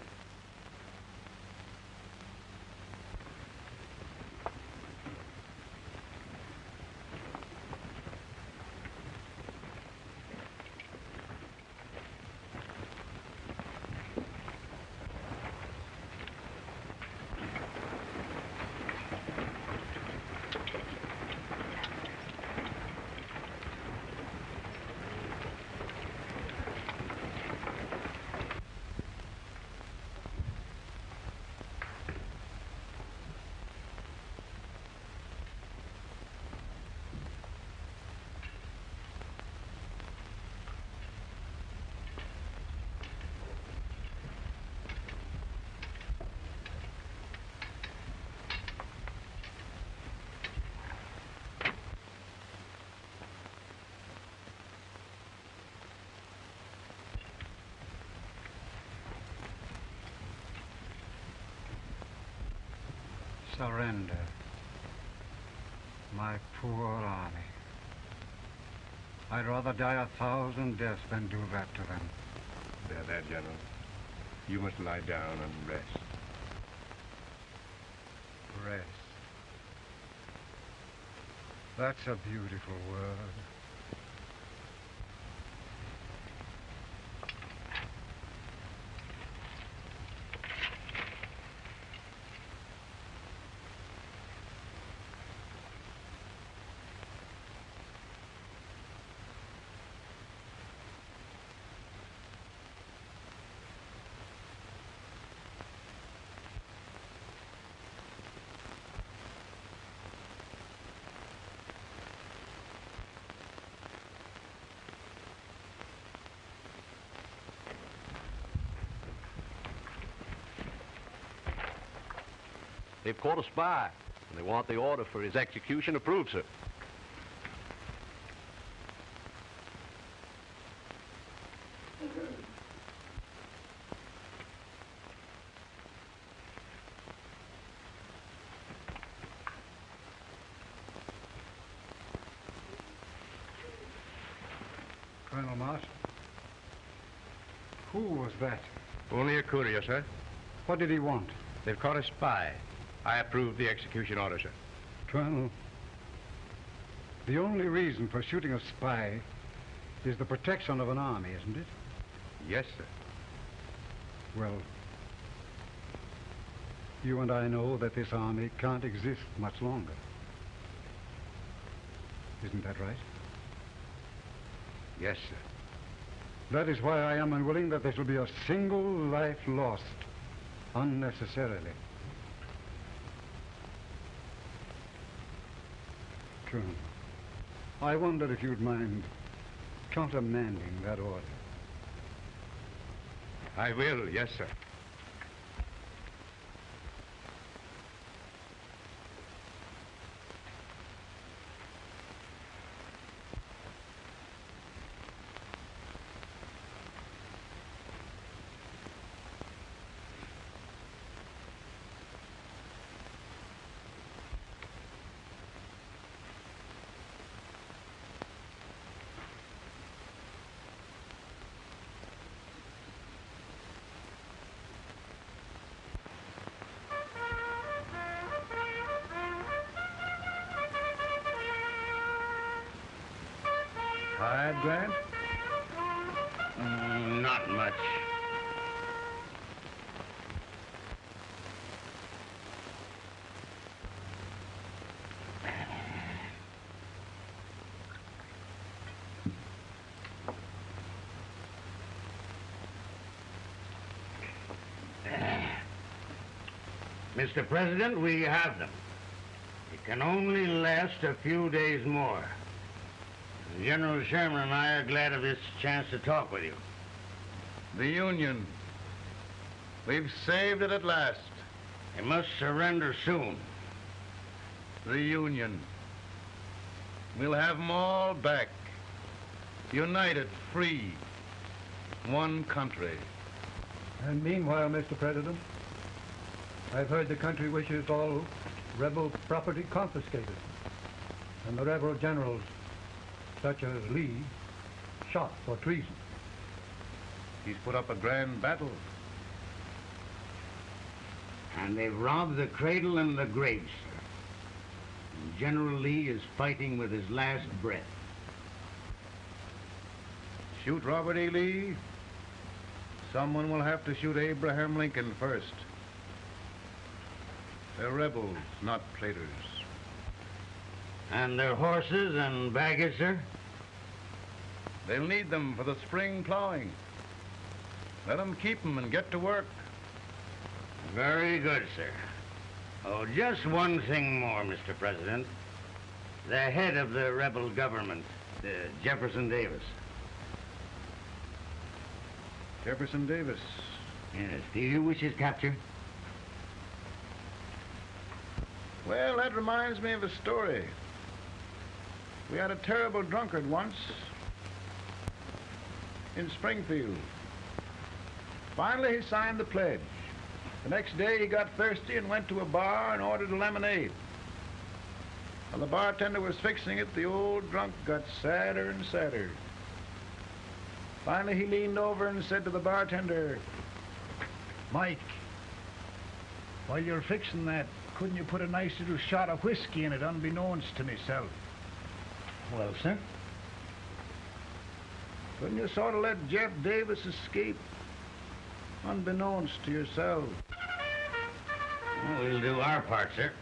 Surrender. My poor army. I'd rather die 1,000 deaths than do that to them. There, General. You must lie down and rest. Rest. That's a beautiful word. They've caught a spy, and they want the order for his execution approved, sir. Colonel Marston, who was that? Only a courier, sir. What did he want? They've caught a spy. I approve the execution order, sir. Colonel, the only reason for shooting a spy is the protection of an army, isn't it? Yes, sir. Well, you and I know that this army can't exist much longer. Isn't that right? Yes, sir. That is why I am unwilling that there shall be a single life lost unnecessarily. Colonel, I wonder if you'd mind countermanding that order. I will, yes, sir. Tired, Grant? Not much. Mr. President, we have them. It can only last a few days more. General Sherman and I are glad of this chance to talk with you. The Union. We've saved it at last. They must surrender soon. The Union. We'll have them all back. United, free. One country. And meanwhile, Mr. President, I've heard the country wishes all rebel property confiscated, and the rebel generals, such as Lee, shot for treason. He's put up a grand battle. And they've robbed the cradle and the grave, sir. And General Lee is fighting with his last breath. Shoot Robert E. Lee? Someone will have to shoot Abraham Lincoln first. They're rebels, not traitors. And their horses and baggage, sir? They'll need them for the spring plowing. Let them keep them and get to work. Very good, sir. Oh, just one thing more, Mr. President. The head of the rebel government, Jefferson Davis. Jefferson Davis? Yes. Do you wish his capture? Well, that reminds me of a story. We had a terrible drunkard once in Springfield. Finally, he signed the pledge. The next day he got thirsty and went to a bar and ordered a lemonade. While the bartender was fixing it, the old drunk got sadder and sadder. Finally he leaned over and said to the bartender, "Mike, while you're fixing that, couldn't you put a nice little shot of whiskey in it unbeknownst to myself?" Well, sir? Couldn't you sort of let Jeff Davis escape unbeknownst to yourself? Well, we'll do our part, sir.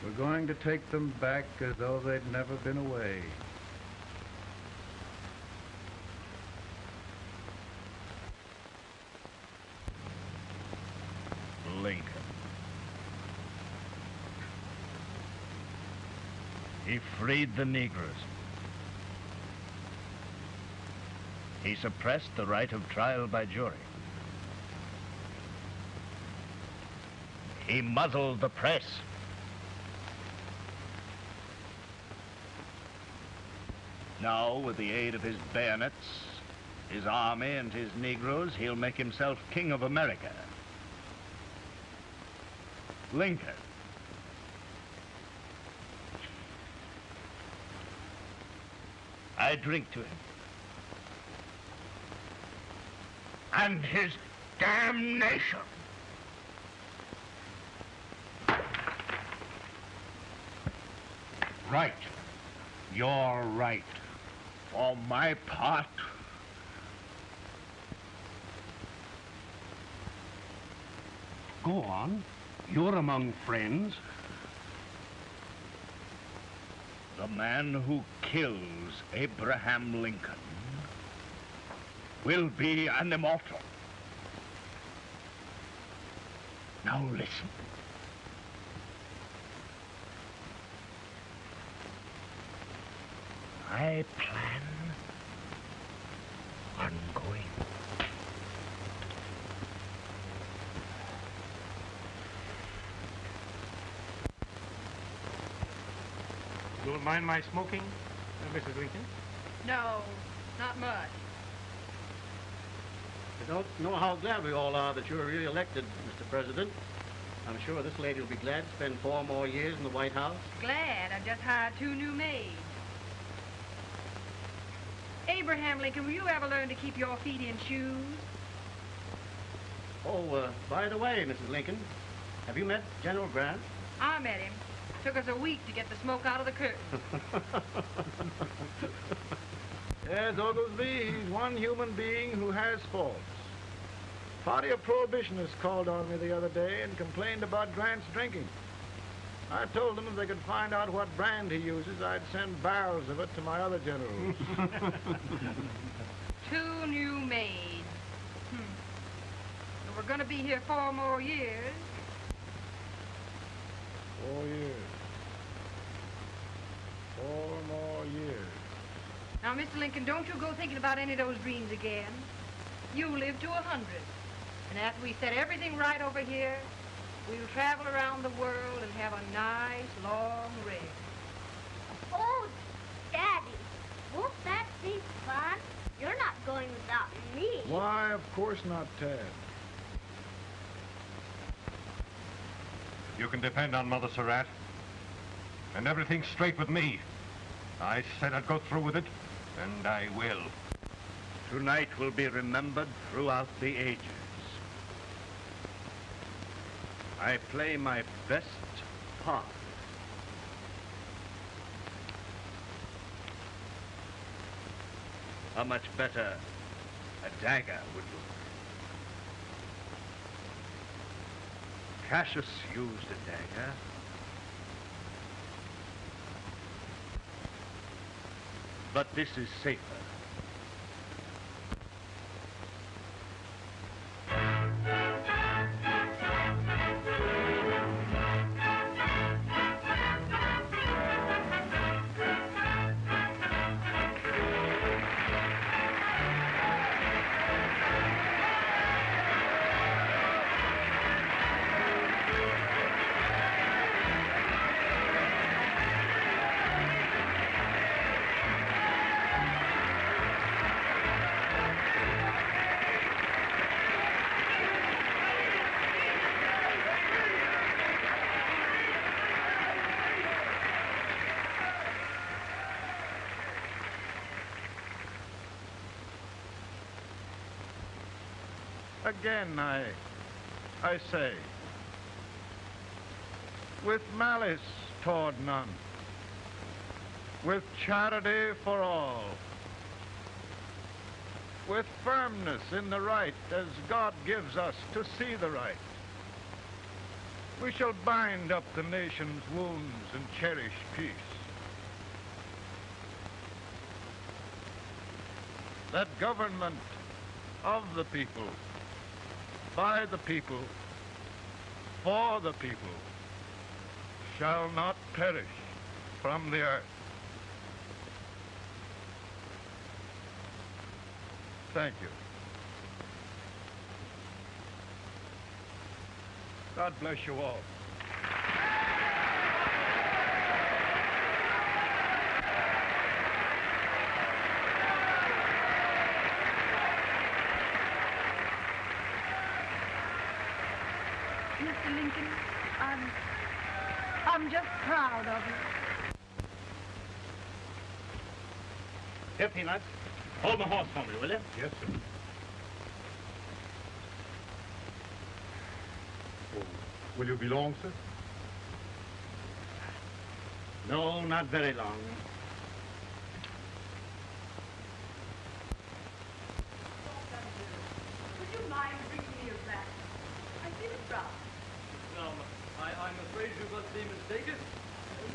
We're going to take them back as though they'd never been away. Lincoln. He freed the Negroes. He suppressed the right of trial by jury. He muzzled the press. Now, with the aid of his bayonets, his army, and his Negroes, he'll make himself king of America. Lincoln. I drink to him. And his damnation. Right. You're right. For my part, Go on. You're among friends. the man who kills Abraham Lincoln will be an immortal. Now listen. I plan on going. You don't mind my smoking, Mrs. Lincoln? No, not much. I don't know how glad we all are that you're re-elected, Mr. President. I'm sure this lady will be glad to spend 4 more years in the White House. Glad. I just hired 2 new maids. Abraham Lincoln, will you ever learn to keep your feet in shoes? Oh, by the way, Mrs. Lincoln, have you met General Grant? I met him. Took us a week to get the smoke out of the curtain. Yes, Oglesby, he's one human being who has faults. A party of prohibitionists called on me the other day and complained about Grant's drinking. I told them if they could find out what brand he uses, I'd send barrels of it to my other generals. 2 new maids. So we're going to be here 4 more years. 4 years. 4 more years. Now, Mr. Lincoln, don't you go thinking about any of those dreams again. You live to 100. And after we set everything right over here, we'll travel around the world and have a nice, long rest. Oh, Daddy, won't that be fun? You're not going without me. Why, of course not, Tad. You can depend on Mother Surratt. And everything's straight with me. I said I'd go through with it, and I will. Tonight will be remembered throughout the ages. I play my best part. How much better a dagger would look. Cassius used a dagger. But this is safer. Again, I say, with malice toward none, with charity for all, with firmness in the right as God gives us to see the right, we shall bind up the nation's wounds and cherish peace. That government of the people, by the people, for the people, shall not perish from the earth. Thank you. God bless you all. Mr. Lincoln, I'm just proud of you. Here, Peanuts. Hold my horse for me, will you? Yes, sir. Oh, will you be long, sir? No, not very long. Would you mind bringing me a glass? I feel it brown. No, I'm afraid you must be mistaken.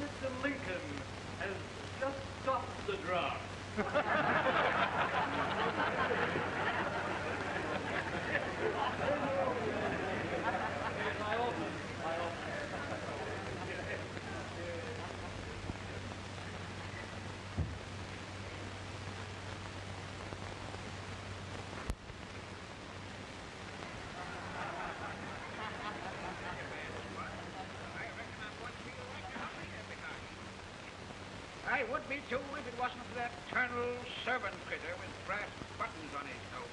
Mr. Lincoln has just stopped the draft. I would be too if it wasn't for that eternal servant critter with brass buttons on his coat.